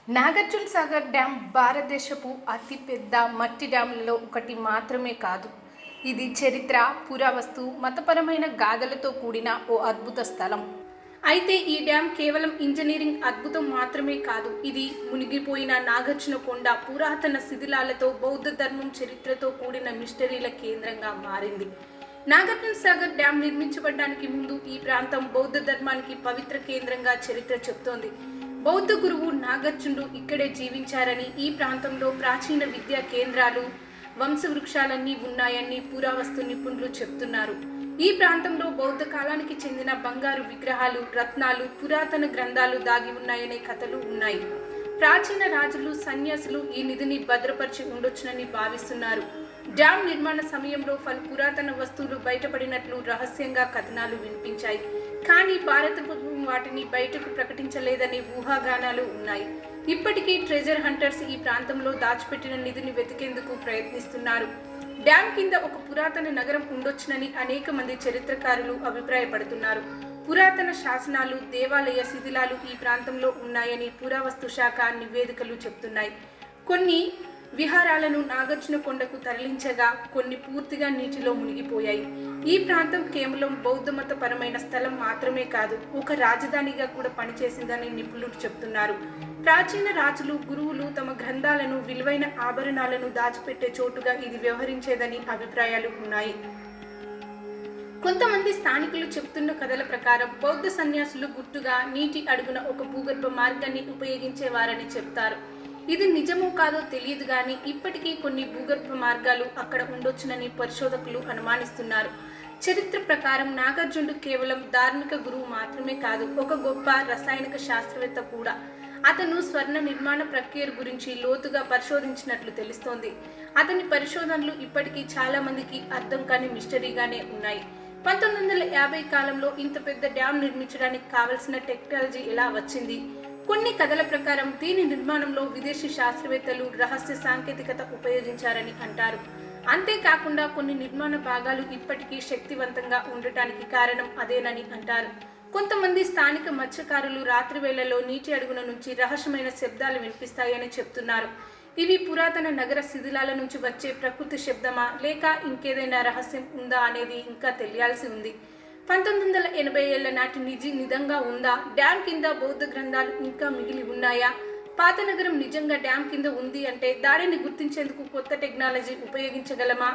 Nagarjuna Sagar dam భారతదేశపు అతిపెద్ద మట్టి డ్యామ్లలో ఒకటి మాత్రమే కాదు. ఇది చరిత్ర, పురావస్తు, మతపరమైన గాథలతో కూడిన ఓ అద్భుత స్థలం. అయితే ఈ డ్యామ్ కేవలం ఇంజనీరింగ్ అద్భుతం మాత్రమే కాదు. ఇది మునిగిపోయిన నాగార్జున కొండ పురాతన శిథిలాలతో, బౌద్ధ ధర్మం చరిత్రతో కూడిన మిస్టరీల కేంద్రంగా మారింది. నాగార్జున సాగర్ డ్యామ్ నిర్మించబడడానికి ముందు ఈ ప్రాంతం బౌద్ధ ధర్మానికి పవిత్ర కేంద్రంగా చరిత్ర చెబుతోంది. బౌద్ధ గురువు నాగార్జునుడు ఇక్కడే జీవించారని, ఈ ప్రాంతంలో ప్రాచీన విద్యా కేంద్రాలు, వంశవృక్షాలన్నీ ఉన్నాయని పురావస్తు నిపుణులు చెప్తున్నారు. ఈ ప్రాంతంలో బౌద్ధ కాలానికి చెందిన బంగారు విగ్రహాలు, రత్నాలు, పురాతన గ్రంథాలు దాగి ఉన్నాయనే కథలు ఉన్నాయి. ప్రాచీన రాజులు, సన్యాసులు ఈ నిధిని భద్రపరిచి ఉండొచ్చునని భావిస్తున్నారు. డ్యామ్ నిర్మాణ సమయంలో పలు పురాతన వస్తువులు బయటపడినట్లు రహస్యంగా కథనాలు వినిపించాయి. కానీ భారత ప్రభుత్వం వాటిని బయటకు ప్రకటించలేదని ఊహాగానాలు ఉన్నాయి. ఇప్పటికీ ట్రెజర్ హంటర్స్ ఈ ప్రాంతంలో దాచిపెట్టిన నిధిని వెతికేందుకు ప్రయత్నిస్తున్నారు. డ్యామ్ కింద ఒక పురాతన నగరం ఉండొచ్చునని అనేక మంది చరిత్రకారులు అభిప్రాయపడుతున్నారు. పురాతన శాసనాలు, దేవాలయ శిథిలాలు ఈ ప్రాంతంలో ఉన్నాయని పురావస్తు శాఖ నివేదికలు చెబుతున్నాయి. కొన్ని విహారాలను నాగార్జున కొండకు తరలించగా కొన్ని పూర్తిగా నీటిలో మునిగిపోయాయి. ఈ ప్రాంతం కేవలం బౌద్ధమత పరమైన స్థలం మాత్రమే కాదు, ఒక రాజధానిగా కూడా పనిచేసిందని నిపుణులు చెబుతున్నారు. ప్రాచీన రాజులు, గురువులు తమ గ్రంథాలను, విలువైన ఆభరణాలను దాచిపెట్టే చోటుగా ఇది వ్యవహరించేదని అభిప్రాయాలు ఉన్నాయి. కొంతమంది స్థానికులు చెబుతున్న కథల ప్రకారం బౌద్ధ సన్యాసులు గుర్తుగా నీటి అడుగున ఒక భూగర్భ మార్గాన్ని ఉపయోగించేవారని చెప్తారు. ఇది నిజమో కాదో తెలియదు కానీ ఇప్పటికీ కొన్ని భూగర్భ మార్గాలు అక్కడ ఉండొచ్చునని పరిశోధకులు అనుమానిస్తున్నారు. చరిత్ర ప్రకారం నాగార్జునుడు కేవలం ధార్మిక గురువు మాత్రమే కాదు, ఒక గొప్ప రసాయనిక శాస్త్రవేత్త కూడా. అతను స్వర్ణ నిర్మాణ ప్రక్రియ గురించి లోతుగా పరిశోధించినట్లు తెలుస్తోంది. అతని పరిశోధనలు ఇప్పటికీ చాలా మందికి అర్థం కాని మిస్టరీగానే ఉన్నాయి. 1950 కాలంలో ఇంత పెద్ద డ్యామ్ నిర్మించడానికి కావలసిన టెక్నాలజీ ఎలా వచ్చింది? కొన్ని కథల ప్రకారం దీని నిర్మాణంలో విదేశీ శాస్త్రవేత్తలు రహస్య సాంకేతికత ఉపయోగించారని అంటారు. అంతేకాకుండా కొన్ని నిర్మాణ భాగాలు ఇప్పటికీ శక్తివంతంగా ఉండటానికి కారణం అదేనని అంటారు. కొంతమంది స్థానిక మత్స్యకారులు రాత్రి వేళల్లో నీటి అడుగున నుంచి రహస్యమైన శబ్దాలు వినిపిస్తాయని చెప్తున్నారు. ఇవి పురాతన నగర శిథిలాల నుంచి వచ్చే ప్రకృతి శబ్దమా, లేక ఇంకేదైనా రహస్యం ఉందా అనేది ఇంకా తెలియాల్సి ఉంది. 1980 ఏళ్ల నాటి నిజంగా ఉందా? డ్యామ్ కింద బౌద్ధ గ్రంథాలు ఇంకా మిగిలి ఉన్నాయా? పాత నగరం నిజంగా డ్యామ్ కింద ఉంది అంటే దాడిని గుర్తించేందుకు కొత్త టెక్నాలజీ ఉపయోగించగలమా?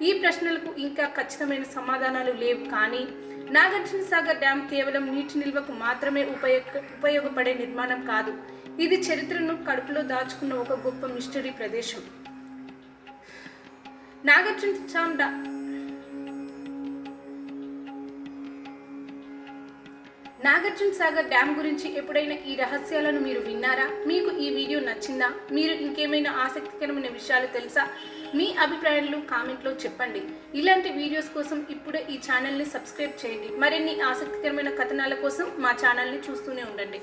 ఈ ప్రశ్నలకు ఇంకా ఖచ్చితమైన సమాధానాలు లేవు. కానీ నాగార్జున సాగర్ డ్యామ్ కేవలం నీటి నిల్వకు మాత్రమే ఉపయోగపడే నిర్మాణం కాదు. ఇది చరిత్రను కడుపులో దాచుకున్న ఒక గొప్ప మిస్టరీ ప్రదేశం. నాగార్జున సాగర్ డ్యామ్ గురించి ఎప్పుడైనా ఈ రహస్యాలను మీరు విన్నారా? మీకు ఈ వీడియో నచ్చిందా? మీరు ఇంకేమైనా ఆసక్తికరమైన విషయాలు తెలుసా? మీ అభిప్రాయాలను కామెంట్లో చెప్పండి. ఇలాంటి వీడియోస్ కోసం ఇప్పుడే ఈ ఛానల్ని సబ్స్క్రైబ్ చేయండి. మరిన్ని ఆసక్తికరమైన కథనాల కోసం మా ఛానల్ని చూస్తూనే ఉండండి.